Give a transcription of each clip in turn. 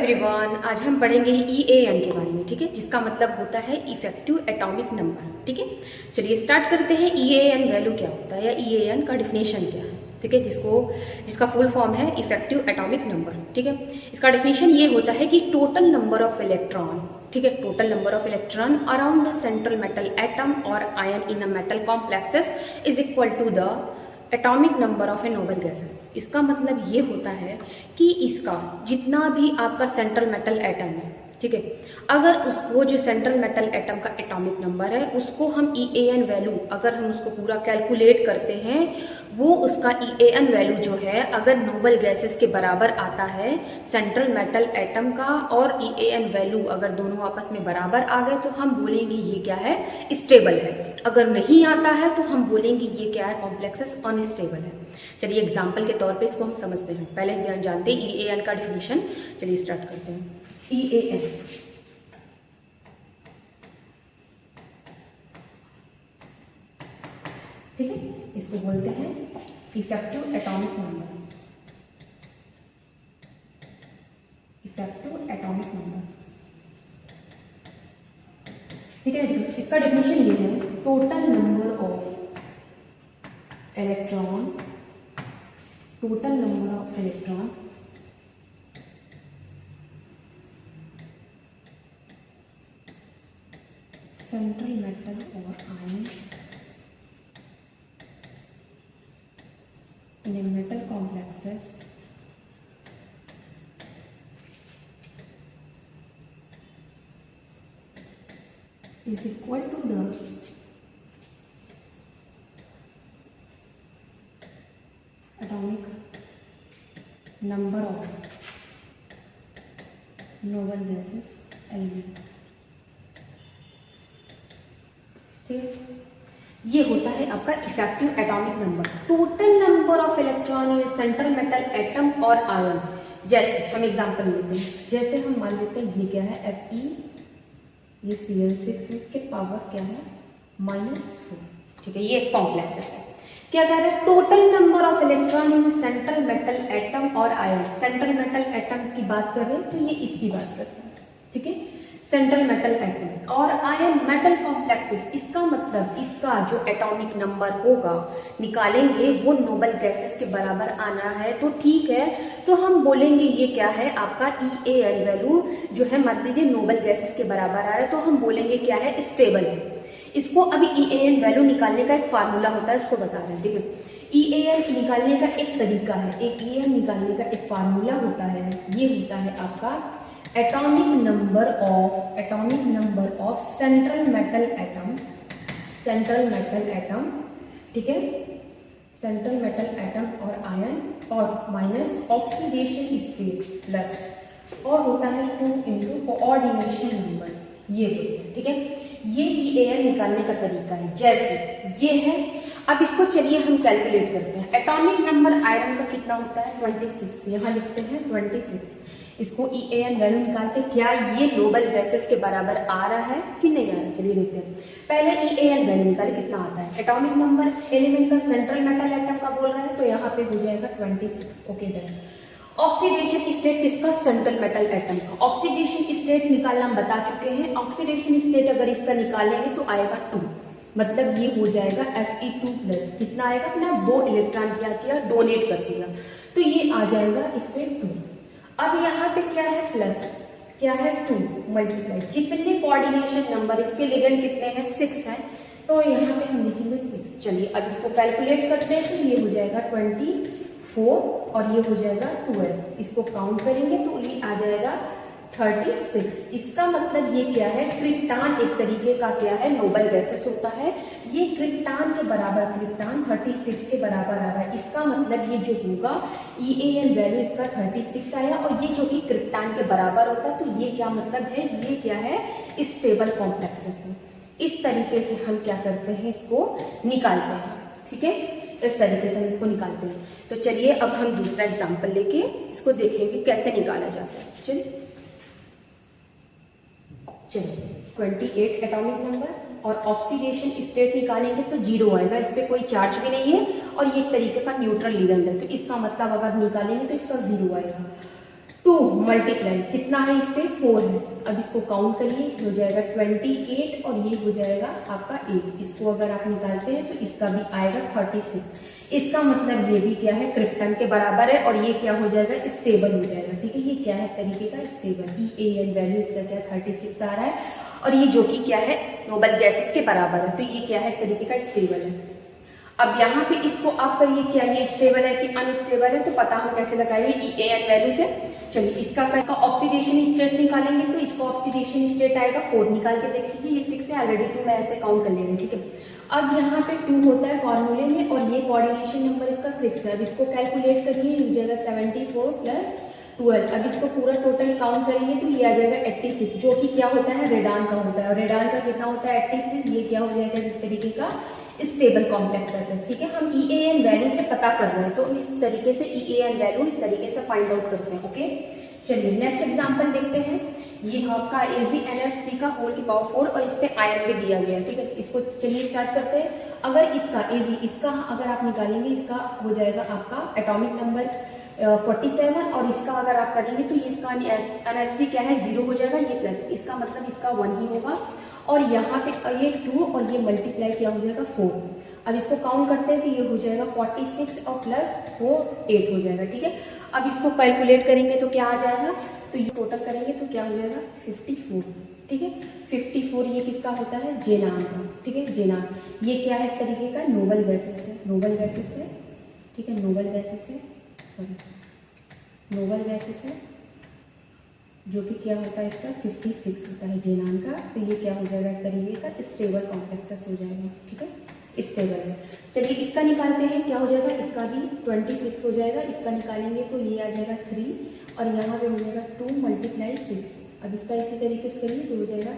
Everyone, आज हम पढ़ेंगे EAN के बारे में, ठीक है, जिसका मतलब होता है इफेक्टिव एटॉमिक नंबर। ठीक है, चलिए स्टार्ट करते हैं। EAN वैल्यू क्या होता है या EAN का डिफिनेशन क्या है, ठीक है, जिसका फुल फॉर्म है इफेक्टिव एटॉमिक नंबर। ठीक है, इसका डिफिनेशन ये होता है कि टोटल नंबर ऑफ इलेक्ट्रॉन, ठीक है, total number of electron around the central metal atom और ion in a metal complexes is equal to the atomic number of a noble gases. इसका मतलब ये होता है कि इसका जितना भी आपका सेंट्रल मेटल एटम है, ठीक है, अगर उसको जो सेंट्रल मेटल एटम का एटॉमिक नंबर है उसको हम EAN वैल्यू अगर हम उसको पूरा कैलकुलेट करते हैं, वो उसका EAN वैल्यू जो है अगर नोबल गैसेस के बराबर आता है सेंट्रल मेटल एटम का, और EAN वैल्यू अगर दोनों आपस में बराबर आ गए तो हम बोलेंगे ये क्या है, स्टेबल है। अगर नहीं आता है तो हम बोलेंगे ये क्या है, कॉम्प्लेक्सेस अनस्टेबल है। चलिए एग्जाम्पल के तौर पे इसको हम समझते हैं। पहले ध्यान जानते हैं EAN का डिफिनेशन। चलिए स्टार्ट करते हैं। EAN ठीक है, इसको बोलते हैं effective atomic number. Effective atomic number, ठीक है। इसका डेफिनेशन ये है, total number of electron, total number of electron central metal और ion in a metal complexes is equal to the atomic number of noble gases element। ठीक है, ये होता है आपका effective atomic number, total number of electron in central metal atom और ion. जैसे हम एग्जांपल लेते हैं, जैसे हम मान लेते हैं ये क्या है, Fe, ये Cl6 के पावर क्या है, -4। ठीक है, ये एक कॉम्प्लेक्सेस है। क्या कह रहे हैं, total number of electron in central metal atom और आयन। सेंट्रल मेटल एटम की बात करें तो ये इसकी बात करते हैं, ठीक है, सेंट्रल मेटल एटम और आयन मेटल कॉम्प्लेक्सेस। इसका मतलब इसका जो एटॉमिक नंबर होगा निकालेंगे वो नोबल गैसेस के बराबर आना है, तो ठीक है, तो हम बोलेंगे ये क्या है आपका EAN वैल्यू जो है, मान लीजिए नोबल गैसेस के बराबर आ रहा है, तो हम बोलेंगे क्या है, स्टेबल है। इसको अभी EAN वैल्यू निकालने का एक फार्मूला होता है, उसको बता रहे हैं। ठीक है, EAN निकालने का एक तरीका है, एक EAN निकालने का एक फार्मूला होता है, ये होता है आपका atomic number of central metal atom, central metal atom, ठीक है, सेंट्रल मेटल एटम और आयन, और माइनस ऑक्सीडेशन स्टेट प्लस, और होता है 2 इंटू कोऑर्डिनेशन नंबर, ये होता है। ठीक है, ये EAN निकालने का तरीका है। जैसे ये है, अब इसको चलिए हम कैलकुलेट करते हैं। एटॉमिक नंबर आयरन का कितना होता है, 26, यहाँ लिखते हैं 26। इसको EAN वैल्यू निकालते हैं, क्या ये नोबल गैसेस के बराबर आ रहा है कि नहीं आ रहा है। चलिए देखते हैं, पहले EAN वैल्यू निकाले, कितना आता है, एटॉमिक नंबर एलिमेंट का सेंट्रल मेटल एटम का बोल रहा है, तो यहाँ पे हो जाएगा 26। Okay done. ऑक्सीडेशन स्टेट किसका, सेंट्रल मेटल एटम का। ऑक्सीडेशन स्टेट निकालना हम बता चुके हैं। ऑक्सीडेशन स्टेट अगर इसका निकालेंगे तो आएगा 2, मतलब ये हो जाएगा Fe2+। कितना आएगा, अपना 2 इलेक्ट्रॉन किया डोनेट कर दिया, तो ये आ जाएगा इसमें 2। अब यहाँ पे क्या है, प्लस, क्या है 2 मल्टीप्लाई, जितने कोऑर्डिनेशन नंबर इसके लिगेंड कितने हैं, 6 है, तो यहाँ पे हम लिखेंगे 6। चलिए अब इसको कैलकुलेट करते हैं, तो ये हो जाएगा 24 और ये हो जाएगा 12। इसको काउंट करेंगे तो ये आ जाएगा 36। इसका मतलब ये क्या है, क्रिप्टान एक तरीके का क्या है, नोबल गैसेस होता है। ये क्रिप्टान के बराबर, क्रिप्टान 36 के बराबर आ रहा है। इसका मतलब ये जो होगा EAN वैल्यू इसका 36 आया, और ये जो कि क्रिप्टान के बराबर होता है, तो ये क्या मतलब है, ये क्या है, स्टेबल कॉम्प्लेक्सेस है। इस तरीके से हम क्या करते हैं, इसको निकालते हैं। ठीक है, इस तरीके से हम इसको निकालते हैं। तो चलिए अब हम दूसरा एग्जाम्पल लेके इसको देखेंगे कैसे निकाला जाता है। चलिए 28 एटॉमिक नंबर और ऑक्सीडेशन स्टेट निकालेंगे तो 0 आएगा, इस पर कोई चार्ज भी नहीं है और ये एक तरीके का न्यूट्रल लिगेंड है, तो इसका मतलब अगर निकालेंगे तो इसका 0 आएगा। 2 मल्टीप्लाई कितना है इस पे 4 है। अब इसको काउंट करिए, हो जाएगा 28 और ये हो जाएगा आपका 8। इसको अगर आप निकालते हैं तो इसका भी आएगा 36। इसका मतलब ये भी क्या है, क्रिप्टन के बराबर है और ये क्या हो जाएगा, स्टेबल हो जाएगा। ठीक है, ये क्या है तरीके का स्टेबल, EAN वैल्यू इसका क्या 36 आ रहा है और ये जो कि क्या है नोबल गैसेस के बराबर है, तो ये क्या है तरीके का स्टेबल है। अब यहाँ पे इसको आप करिए क्या ये स्टेबल है कि अनस्टेबल है, तो पता हम कैसे लगाएंगे EAN वैल्यू से। चलिए इसका ऑक्सीडेशन स्टेट निकालेंगे, तो इसका ऑक्सीडेशन स्टेट आएगा 4, निकाल के देख लीजिए, ये 6 है ऑलरेडी 2 मैं ऐसे काउंट कर लेंगे। ठीक है, अब यहाँ पे 2 होता है फॉर्मूले में और ये कोऑर्डिनेशन नंबर इसका 6 है। अब इसको कैलकुलेट करिए, हो जाएगा 74 प्लस 12। अब इसको पूरा टोटल काउंट करेंगे तो ये आ जाएगा 86, जो कि क्या होता है रेडान का होता है, और रेडान का कितना होता है 86। ये क्या हो जाएगा इस तरीके का स्टेबल कॉम्प्लेक्स गैसेस। ठीक है, हम EAN वैल्यू से पता कर रहे हैं, तो इस तरीके से EAN वैल्यू इस तरीके से फाइंड आउट करते हैं। ओके, चलिए नेक्स्ट एग्जांपल देखते हैं। ये आपका AgNH3 का होल की पावर 4 और इस पे आयन भी दिया गया है। ठीक है, इसको चलिए स्टार्ट करते हैं। अगर इसका इसका अगर आप निकालेंगे, इसका हो जाएगा आपका एटॉमिक नंबर 47 और इसका अगर आप करेंगे तो ये इसका NH3 क्या है 0 हो जाएगा, ये प्लस, इसका मतलब इसका 1 ही होगा। और यहाँ पे ये 2 और ये मल्टीप्लाई क्या हो जाएगा 4। अब इसको काउंट करते हैं तो ये हो जाएगा 46 और प्लस 4 8 हो जाएगा। ठीक है, अब इसको कैलकुलेट करेंगे तो क्या आ जाएगा, तो ये टोटल करेंगे तो क्या हो जाएगा 54। ठीक है, 54 ये किसका होता है जेनान का। ठीक है, जेनान ये क्या है तरीके का नोबल गैसेस है, नोबल गैसेस है। ठीक है, नोबल गैसेस है, सॉरी नोबल गैसेस है, जो कि क्या होता है इसका 56 होता है जेनान का। तो ये क्या हो जाएगा तरीके का स्टेबल कॉम्प्लेक्सेस हो जाएगा। ठीक है, स्टेबल है। चलिए इसका निकालते हैं, क्या हो जाएगा, इसका भी 26 हो जाएगा। इसका निकालेंगे तो ये आ जाएगा 3 और यहाँ पे हो जाएगा 2 मल्टीप्लाई 6। अब इसका इसी तरीके से करिए तो हो जाएगा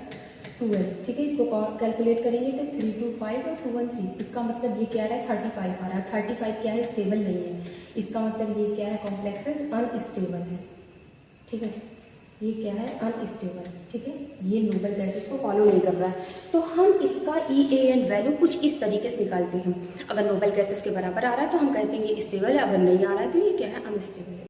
12। ठीक है, इसको कैलकुलेट करेंगे तो 3 2 5 और 2 1 3। इसका मतलब ये क्या आ रहा है 35 आ रहा है। 35 क्या है स्टेबल नहीं है, इसका मतलब ये क्या है कॉम्प्लेक्सेस अनस्टेबल है। ठीक है, ये क्या है अनस्टेबल। ठीक है, ये नोबल गैसेस को फॉलो नहीं कर रहा है, तो हम इसका EAN वैल्यू कुछ इस तरीके से निकालते हैं। अगर नोबल गैसेस के बराबर आ रहा है तो हम कहते हैं ये स्टेबल है, अगर नहीं आ रहा है तो ये क्या है अनस्टेबल है।